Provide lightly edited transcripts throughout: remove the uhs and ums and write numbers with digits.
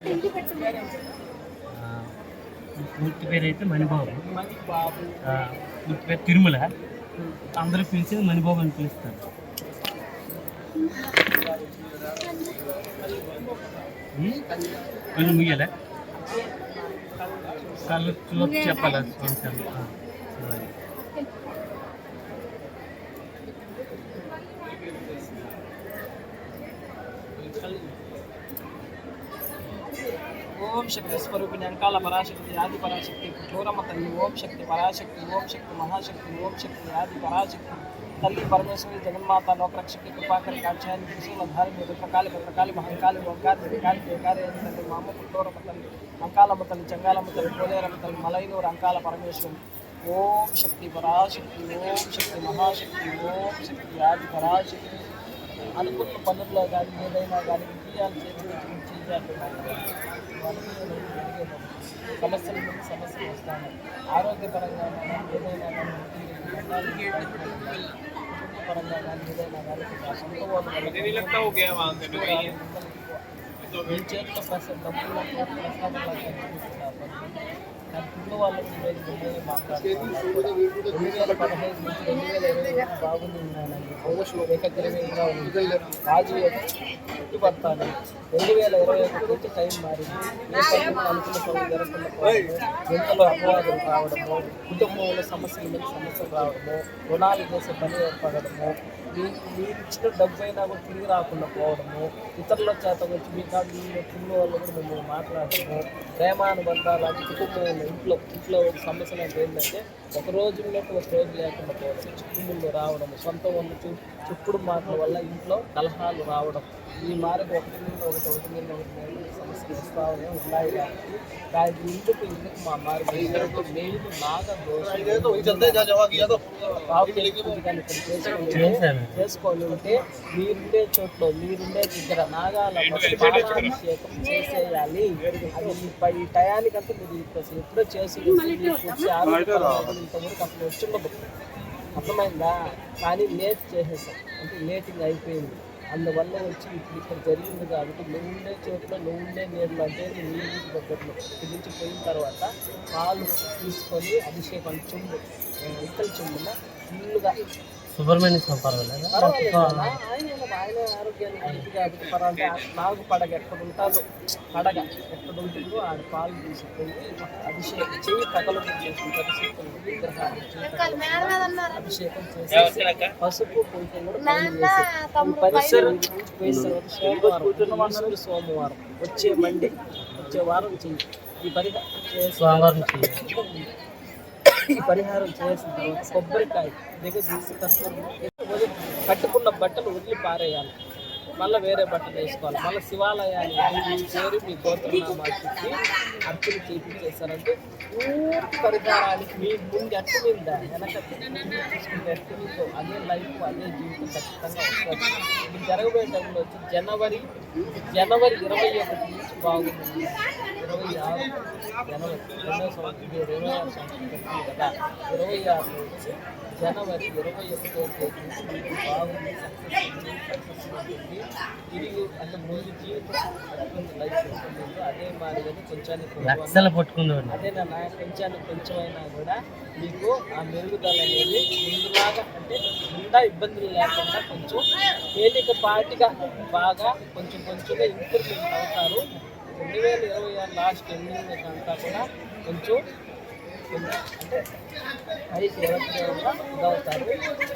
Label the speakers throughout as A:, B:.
A: పూర్తి పేరు అయితే మణిబాబు. పూర్తి పేరు తిరుమల. అందరూ పిలిచేది మణిబాబు అని పిలుస్తారు. కళ్ళు ముయ్యాలా? కళ్ళు క్లోజ్ చెప్పాలా?
B: ఓం శక్తి స్వరూపిణి అంకాల పరాశక్తి ఆది పరాశక్తి చోరమ్మ తల్లి ఓం శక్తి పరాశక్తి ఓం శక్తి మహాశక్తి ఓం శక్తి ఆది పరాశక్తి తల్లి పరమేశ్వరి జగన్మాత లోకరక్షకి కృపాకరి కాక్షాయని త్రిశూలధారిణి రుద్రకాళి భద్రకాళి మహంకాళి ఓంకారి త్రికాళి జయకారి తల్లి మామ పుట్టోరమ్మ తల్లి అంకాలమ్మ తల్లి చంగాలమ్మ తల్లి పోలేరమ్మ తల్లి మలైనూరు అంకాల పరమేశ్వరి ఓం శక్తి పరాశక్తి ఓం శక్తి మహాశక్తి ఓం శక్తి ఆది పరాశక్తి. అనుకున్న పనుల్లో కానీ ఏదైనా కానీ విజయాలు చేయాలి. సమస్యల మీద సమస్యలు వస్తాను. ఆరోగ్యపరంగా ఏదైనా కానీ పరంగా కానీ ఏదైనా కానీ మీ చేతిలో డబ్బులు నాకు కుటుంబ వాళ్ళకి మాట్లాడుతున్నాను. 2015 నుంచి 2020 బాగుంది ఉన్నానండి. ఏకగ్రీవంగా ఉంది. రాజు చుట్టుపడతాను. 2021 నుంచి టైం మారింది. ఏ పనులు అనుకున్న పనులు జరగకుండా పోవడము, ఎంతలో అపవాదులు రావడము, కుటుంబంలో సమస్యల మీద సమస్యలు రావడము, రుణాలు చేసే పని ఏర్పడము, మీరు ఇచ్చిన డబ్బు అయినా కూడా తిరిగి రాకుండా పోవడము, ఇతరుల చేత వచ్చి మీ కాదు కుటుంబం వాళ్ళు కూడా మిమ్మల్ని మాట్లాడటము, ప్రేమానుబంధాలు అంటే కుటుంబంలో ఇంట్లో సమస్యలు అంటే ఏంటంటే ఒక రోజు ఉన్నట్టు ఒక రోజు లేకుండా పోవడం, చిక్కుముళ్ళు రావడం, సొంత వాళ్ళు చెప్పుడు మాటల వల్ల ఇంట్లో కలహాలు రావడం, ఈ మార్గం ఒకటి మీద ఒకటి సమస్యలు వస్తానే ఉన్నాయి. కాబట్టి దానికి ఇందుకు మా మార్గం మెయిన్ నాగ చేసుకొని ఉంటే మీరుండే చోట్ల మీరుండే దగ్గర నాగాల అభిషేకం చేసేయాలి. అది ఈ టయానికంతా మీరు అసలు ఎప్పుడో చేసి ఆరోగ్యం ఇంతవరకు అసలు వచ్చిండదు. అర్థమైందా? కానీ లేట్ చేసేసాం అంటే లేటింగ్ అయిపోయింది. అందువల్ల వచ్చి ఇప్పుడు ఇక్కడ జరిగింది కాబట్టి నువ్వు ఉండే చోట్ల నువ్వు ఉండే నీళ్ళు అంటే నీళ్ళు దగ్గరలో ఇక్కడి నుంచి పోయిన తర్వాత పాలు తీసుకొని అభిషేకం చుండు ఇక్కల చుండున ఫుల్గా
A: సుబ్రహ్మణ్య పర్వాలేదు.
B: ఆయన ఆరోగ్యాన్ని మంచిది కాబట్టి పర్వాలంటే నాగు పడగ ఎక్కడ ఉంటాదో పడగ ఎక్కడ ఉంటుందో ఆడ పాలు తీసుకొని అభిషేకం చెయ్యి కథలు అభిషేకం చేసి పసుపు కుంకుమ కూడా పరిసరం పోయిన తర్వాత సోమవారం వచ్చే మండే వచ్చే వారం చెయ్యి ఈ పరిహారం చేసిన తర్వాత కొబ్బరికాయ దగ్గర తీసి కట్టుకున్న బట్టలు వదిలి పారేయాలి. మళ్ళీ వేరే బట్టలు వేసుకోవాలి. మళ్ళీ శివాలయాన్ని మీ పేరు మీ గోత్రనామా చెప్పి అర్చన చేయించేస్తారంటే పూర్తి పరిహారానికి మీ ముందు ఎట్టు మీద వెనక తీసుకుంటే ఎట్టు మీతో అదే లైఫ్ అదే జీవితం ఖచ్చితంగా వస్తుంది. ఇది జరగబోయే టైంలో వచ్చి జనవరి 21 నుంచి బాగుంది. 26 జనవరి 26 సంవత్సరం కదా. 26 నుంచి జనవరి 21వ తేదీ నుంచి బాగుంది. తిరిగి అంటే ముందు జీవితం అటువంటి లైఫ్ ఉంటుంది. అదే మాదిరిగా కొంచెం అదేనా కొంచెమైనా కూడా మీకు ఆ మెరుగుదల అనేది ముందులాగా అంటే నిండా ఇబ్బందులు లేకుండా కొంచెం తేలికపాటిగా బాగా కొంచెంగా ఇంప్రూవ్మెంట్ అవుతారు. 2026 లాస్ట్ ఎండింగ్ అంతా కూడా కొంచెం అంటే హైట్ ఎవరిగా ఇదవుతారు.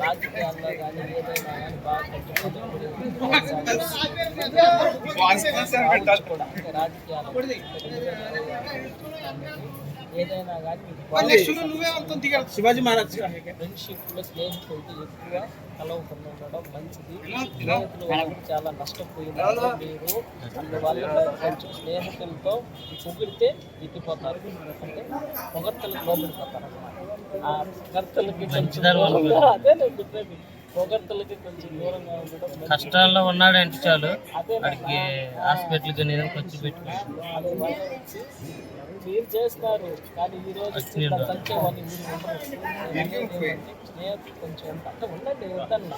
B: రాజకీయాల్లో కానీ ఏదైనా కానీ బాగా కూడా అంటే రాజకీయాలు ఏదైనా కానీ శివాజీ మహారాజ్ ఫ్రెండ్షిప్లో స్నేహితులకి ఎక్కువ కలవకుండా ఉండడం మంచిది. స్నేహితులు వాళ్ళు చాలా నష్టపోయినారు మీరు. అందువల్ల కొంచెం స్నేహితులతో పొగిడితే ఎక్కిపోతారు అంటే పొగడ్తలకు లోబడిపోతారు అన్నమాట. ఆ పొగడ్తలకి కొంచెం అదే నేను చెప్పేది పొగడ్తలకి కొంచెం దూరంగా ఉండడం మంచిది.
A: కష్టాల్లో ఉన్నాడంటే చాలు
B: అదే
A: వాడికి హాస్పిటల్కి నేను ఖర్చు పెట్టుకోవచ్చు.
B: అదే వాళ్ళు వచ్చి మీరు చేస్తారు కానీ ఈ రోజు వచ్చి
A: వచ్చిండ్రు.
B: సంఖ్యవన్నీ మీరు ఉండరు. స్నేహితులు కొంచెం అంటే ఉండండి వద్దన్నా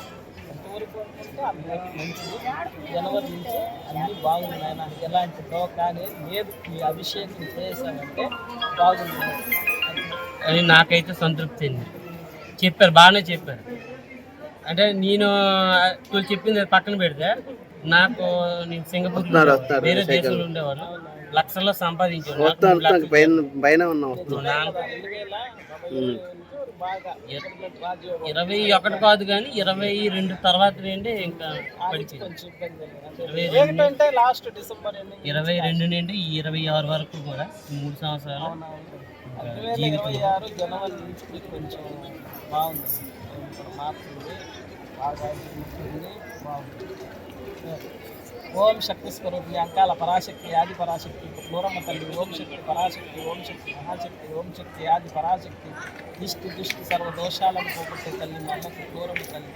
B: ఎంతవరకు అనుకుంటే అంతవరకు మంచిది. జనవరి నుంచి అన్నీ బాగున్నాయి నాయన, ఎలాంటి కానీ లేదు ఈ అభిషేకం చేసామంటే బాగుంది
A: అని నాకైతే సంతృప్తి అయింది. చెప్పారు, బాగానే చెప్పారు. అంటే నేను వీళ్ళు చెప్పింది పక్కన పెడితే నాకు నేను సింగపూర్ వేరే దేశంలో ఉండేవాడు, లక్షల్లో సంపాదించాడు.
B: బాగా
A: 21 కాదు కానీ 22 తర్వాత నుండి ఇంకా పడిపోయింది.
B: కొంచెం ఇబ్బంది ఏంటంటే లాస్ట్ డిసెంబర్
A: 22 నుండి 26 వరకు కూడా 3 సంవత్సరాలు
B: 2026 జనవరి నుంచి కొంచెం బాగుంది. ఇప్పుడు మారుతుంది బాగా ఉంటుంది, బాగుంది. ఓం శక్తి స్వరూపి అంకాల పరాశక్తి ఆది పరాశక్తి క్లూరమ్మ తల్లి, ఓం శక్తి పరాశక్తి, ఓం శక్తి మహాశక్తి, ఓం శక్తి ఆది పరాశక్తి, దిష్టి సర్వ దోషాలను పోగొట్టే తల్లి మా అమ్మకి క్లూరమ్మ తల్లి,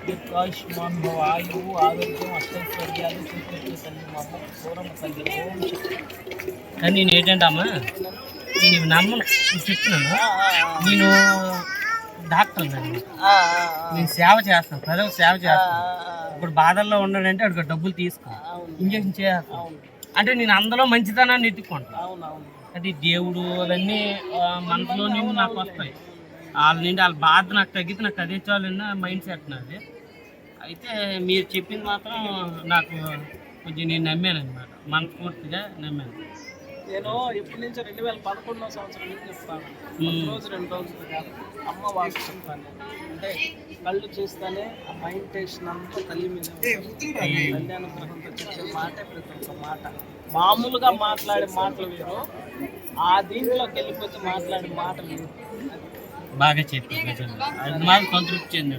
B: దీర్ఘాయుష్మాన్ భవ, ఆయువు ఆరోగ్యం అష్టైశ్వర్యాలు చూపించే తల్లి మా అమ్మకి క్లూరమ్మ తల్లి, ఓం శక్తి.
A: కానీ నేను ఏంటంటే అమ్మా, నేను ఇవి నమ్మను, నేను చెప్తున్నాను. నేను డాక్టర్ అండి, నేను సేవ చేస్తాను, ప్రజలకు సేవ చేస్తాను. ఇప్పుడు బాధల్లో ఉన్నాడంటే అక్కడ డబ్బులు తీసుకో, ఇంజక్షన్ చేస్తాను అంటే నేను అందులో మంచితనాన్ని ఎత్తుకుంటాను. అంటే దేవుడు అవన్నీ మనసులో నుండి నాకు వస్తాయి, వాళ్ళ నుండి వాళ్ళ బాధ నాకు తగ్గితే నాకు అదే చాలన్న మైండ్ సెట్ నాది. అయితే మీరు చెప్పింది మాత్రం నాకు కొంచెం నేను నమ్మాను అనమాట, మనస్ఫూర్తిగా నమ్మాను.
B: నేను ఎప్పటి నుంచో 2011వ సంవత్సరం నుంచి చెప్తాను, రోజు 2 రోజులు కాదు అమ్మ వాసు చెప్తాను. అంటే కళ్ళు చూస్తేనే ఆ మైండ్ టెన్షన్ అంతా తల్లి మీద తల్లి అనుగ్రహంతో చెప్పే మాట ప్రతి ఒక్క మాట. మామూలుగా మాట్లాడే మాటలు వేరు, ఆ దీంట్లోకి వెళ్ళిపోతే మాట్లాడే మాటలు వేరు.
A: బాగా చెప్పారు, అది మాకు సంతృప్తి చెంది.